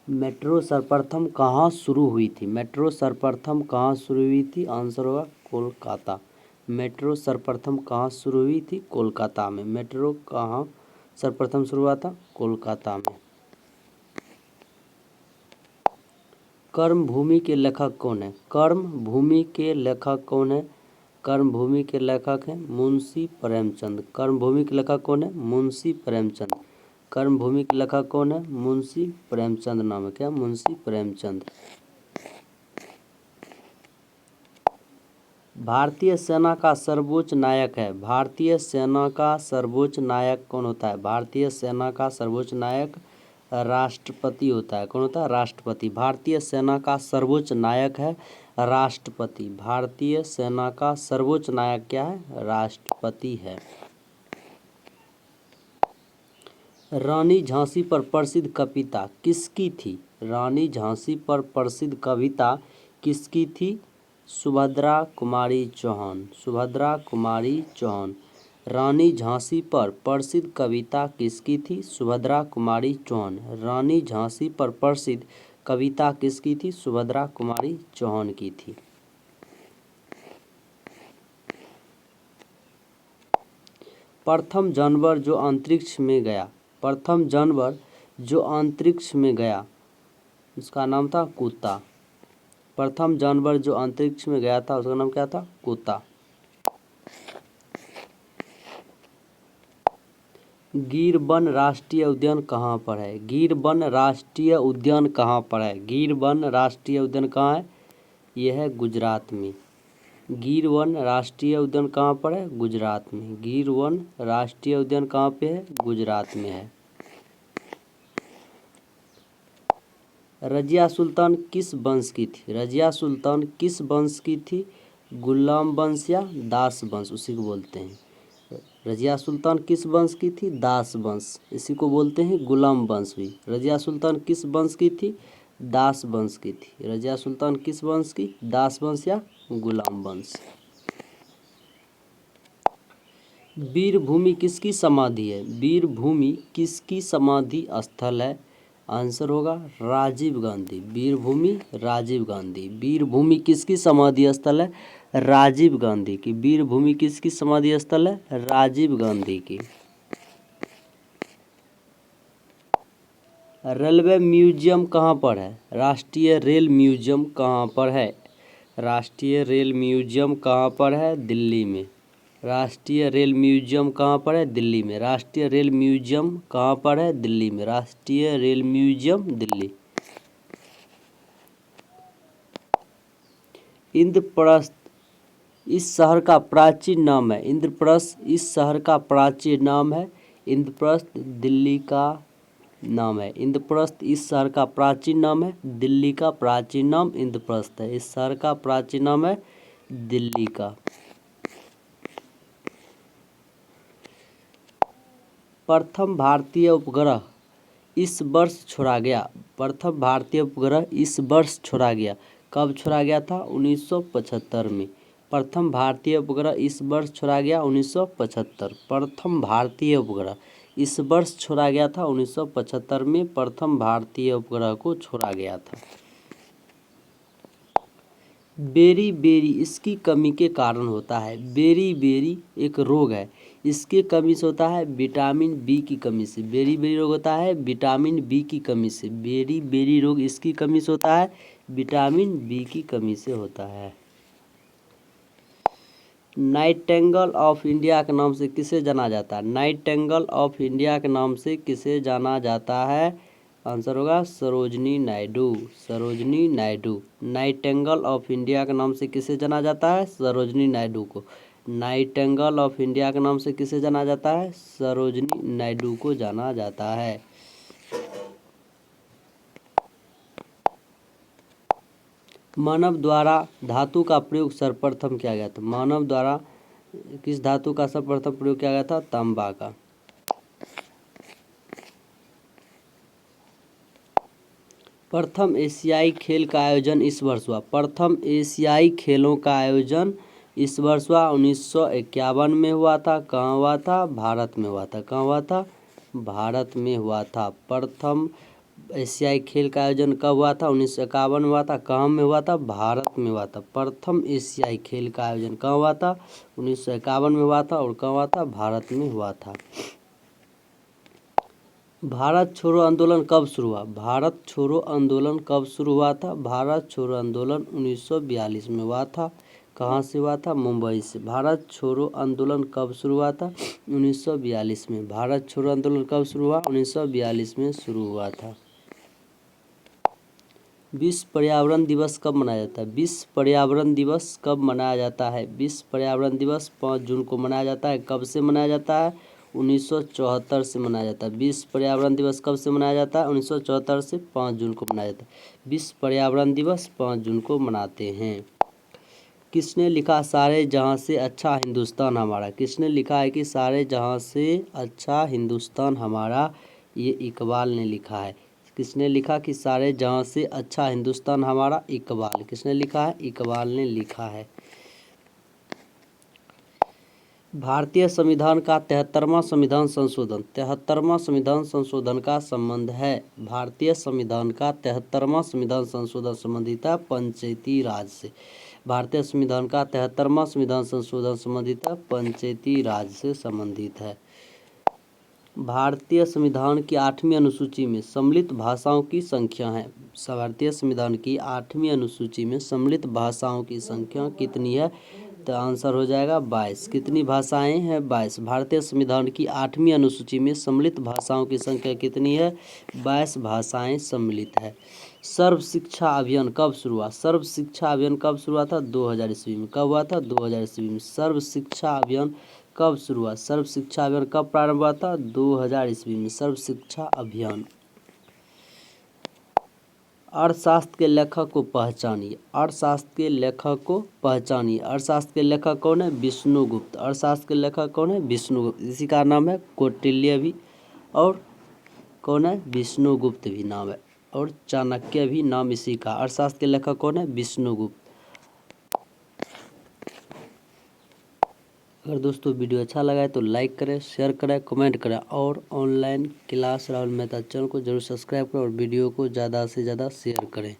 Metro सर्वप्रथम कहाँ शुरू हुई थी? मेट्रो सर्वप्रथम कहाँ शुरू हुई थी? आंसर होगा कोलकाता। मेट्रो सर्वप्रथम कहाँ शुरू हुई थी? कोलकाता में। मेट्रो कहाँ सर्वप्रथम शुरू हुआ था? कोलकाता में। कर्मभूमि के लेखक कौन है? कर्मभूमि के लेखक कौन है? कर्मभूमि के लेखक हैं मुंशी प्रेमचंद। कर्मभूमि के लेखक कौन है? मुंशी प्रेमचंद। कर्मभूमि के लेखक कौन है? मुंशी प्रेमचंद नाम है क्या? मुंशी प्रेमचंद। भारतीय सेना का सर्वोच्च नायक है। भारतीय सेना का सर्वोच्च नायक कौन होता है? भारतीय सेना का सर्वोच्च नायक राष्ट्रपति होता है। कौन होता है? राष्ट्रपति। भारतीय सेना का सर्वोच्च नायक है राष्ट्रपति। भारतीय सेना का सर्वोच्च नायक क्या है? राष्ट्रपति है। रानी झांसी पर प्रसिद्ध कविता किसकी थी? रानी झांसी पर प्रसिद्ध कविता किसकी थी? सुभद्रा कुमारी चौहान। सुभद्रा कुमारी चौहान। रानी झांसी पर प्रसिद्ध कविता किसकी थी? सुभद्रा कुमारी चौहान। रानी झांसी पर प्रसिद्ध कविता किसकी थी? सुभद्रा कुमारी चौहान की थी। प्रथम जानवर जो अंतरिक्ष में गया। प्रथम जानवर जो अंतरिक्ष में गया उसका नाम था कुत्ता। प्रथम जानवर जो अंतरिक्ष में गया था उसका नाम क्या था? कुत्ता। गिर वन राष्ट्रीय उद्यान कहाँ पर है? गिर वन राष्ट्रीय उद्यान कहाँ पर है? गिर वन राष्ट्रीय उद्यान कहाँ है? यह है गुजरात में। गिर वन राष्ट्रीय उद्यान कहाँ पर है? गुजरात में। गिर वन राष्ट्रीय उद्यान कहाँ पे है? गुजरात में है। रजिया सुल्तान किस वंश की थी? रजिया सुल्तान किस वंश की थी? गुलाम वंश या दास वंश, उसी को बोलते हैं। रजिया सुल्तान किस वंश की थी? दास वंश, इसी को बोलते हैं गुलाम वंश भी। रजिया सुल्तान किस वंश की थी? दास वंश की थी। रजिया सुल्तान किस वंश की? दास वंश या गुलाम वंश। वीरभूमि किसकी समाधि है? वीरभूमि किसकी समाधि स्थल है? आंसर होगा राजीव गांधी। वीरभूमि राजीव गांधी। वीरभूमि किसकी समाधि स्थल है? राजीव गांधी की। वीरभूमि किसकी समाधि स्थल है? राजीव गांधी की। रेलवे म्यूजियम कहाँ पर है? राष्ट्रीय रेल म्यूजियम कहाँ पर है? राष्ट्रीय रेल म्यूजियम कहाँ पर है? दिल्ली में। राष्ट्रीय रेल म्यूजियम कहाँ पर है? दिल्ली में। राष्ट्रीय रेल म्यूजियम कहाँ पर है? दिल्ली में। राष्ट्रीय रेल म्यूजियम दिल्ली। इंद्रप्रस्थ इस शहर का प्राचीन नाम है। इंद्रप्रस्थ इस शहर का प्राचीन नाम है। इंद्रप्रस्थ दिल्ली का नाम है। इंद्रप्रस्थ इस शहर का प्राचीन नाम है। दिल्ली का प्राचीन नाम इंद्रप्रस्थ है। इस शहर का प्राचीन नाम है दिल्ली का। प्रथम भारतीय उपग्रह इस वर्ष छोड़ा गया। प्रथम भारतीय उपग्रह इस वर्ष छोड़ा गया। कब छोड़ा गया था? 1975 में। प्रथम भारतीय उपग्रह इस वर्ष छोड़ा गया 1975। प्रथम भारतीय उपग्रह इस वर्ष छोड़ा गया था 1975 में। प्रथम भारतीय उपग्रह को छोड़ा गया था। बेरी बेरी इसकी कमी के कारण होता है। बेरी बेरी एक रोग है, इसके कमी से होता है विटामिन बी की कमी से। बेरी बेरी रोग होता है विटामिन बी की कमी से। बेरी बेरी रोग इसकी कमी से होता है विटामिन बी की कमी से होता है। नाइटिंगेल ऑफ इंडिया के नाम से किसे जाना जाता है? नाइटिंगेल ऑफ इंडिया के नाम से किसे जाना जाता है? आंसर होगा Sarojini Naidu. Sarojini Naidu. Nightingale of India के नाम से किसे जाना जाता है? सरोजनी नायडू को। नाइटिंगेल ऑफ इंडिया के नाम से किसे जाना जाता है? सरोजनी नायडू को जाना जाता है। मानव द्वारा धातु का प्रयोग सर्वप्रथम किया गया था। मानव द्वारा किस धातु का सर्वप्रथम प्रयोग किया गया था? तांबा का। प्रथम एशियाई खेल का आयोजन इस वर्ष हुआ। प्रथम एशियाई खेलों का आयोजन इस वर्ष हुआ 1951 में हुआ था। कहाँ हुआ था? भारत में हुआ था। कहाँ हुआ था? भारत में हुआ था। प्रथम एशियाई खेल का आयोजन कब हुआ था? 1951 में हुआ था। कहाँ में हुआ था? भारत में हुआ था। प्रथम एशियाई खेल का आयोजन कहाँ हुआ था? 1951 में हुआ था। और कहाँ हुआ था? भारत में हुआ था। भारत छोड़ो आंदोलन कब शुरू हुआ? भारत छोड़ो आंदोलन कब शुरू हुआ था? भारत छोड़ो आंदोलन 1942 में हुआ था। कहाँ से हुआ था? मुंबई से। भारत छोड़ो आंदोलन कब शुरू हुआ था? 1942 में। भारत छोड़ो आंदोलन कब शुरू हुआ? 1942 में शुरू हुआ था। विश्व पर्यावरण दिवस कब मनाया जाता है? विश्व पर्यावरण दिवस कब मनाया जाता है? विश्व पर्यावरण दिवस 5 जून को मनाया जाता है। कब से मनाया जाता है? 1974 से मनाया जाता है। विश्व पर्यावरण दिवस कब से मनाया जाता है? 1974 से 5 जून को मनाया जाता है। विश्व पर्यावरण दिवस 5 जून को मनाते हैं। किसने लिखा सारे जहां से अच्छा हिंदुस्तान हमारा? किसने लिखा है कि सारे जहां से अच्छा हिंदुस्तान हमारा? ये इकबाल ने लिखा है। किसने लिखा कि सारे जहां से अच्छा हिंदुस्तान हमारा? इकबाल। किसने लिखा है? इकबाल ने लिखा है। भारतीय संविधान का 73वां संविधान संशोधन 73वां संविधान संशोधन का संबंध है। भारतीय संविधान का 73वां संविधान संशोधन संबंधित है पंचायती राज से। भारतीय संविधान का 73वां संविधान संशोधन संबंधित है पंचायती राज से संबंधित है। भारतीय संविधान की 8वीं अनुसूची में सम्मिलित भाषाओं की संख्या है। भारतीय संविधान की 8वीं अनुसूची में सम्मिलित भाषाओं की संख्या कितनी है? तो आंसर हो जाएगा 22। कितनी भाषाएं हैं? 22। भारतीय संविधान की 8वीं अनुसूची में सम्मिलित भाषाओं की संख्या कितनी है? 22 भाषाएं सम्मिलित है। सर्व शिक्षा अभियान कब शुरू हुआ? सर्व शिक्षा अभियान कब शुरू हुआ था? 2000 ईस्वी में। कब हुआ था? 2000 ईस्वी में। सर्व शिक्षा अभियान कब शुरू हुआ? सर्व शिक्षा अभियान कब प्रारंभ हुआ था? 2000 ईस्वी में। सर्व शिक्षा अभियान। अर्थशास्त्र के लेखक को पहचानिए। अर्थशास्त्र के लेखक को पहचानिए। अर्थशास्त्र के लेखक कौन है? विष्णुगुप्त। अर्थशास्त्र के लेखक कौन है? विष्णुगुप्त। इसी का नाम है कौटिल्य भी, और कौन है? विष्णुगुप्त भी नाम है, और चाणक्य भी नाम इसी का। अर्थशास्त्र के लेखक कौन है? विष्णुगुप्त। अगर दोस्तों वीडियो अच्छा लगा है तो लाइक करें, शेयर करें, कमेंट करें, और online class Rahul Mehta channel को जरूर सब्सक्राइब करें और वीडियो को ज़्यादा से ज़्यादा शेयर करें।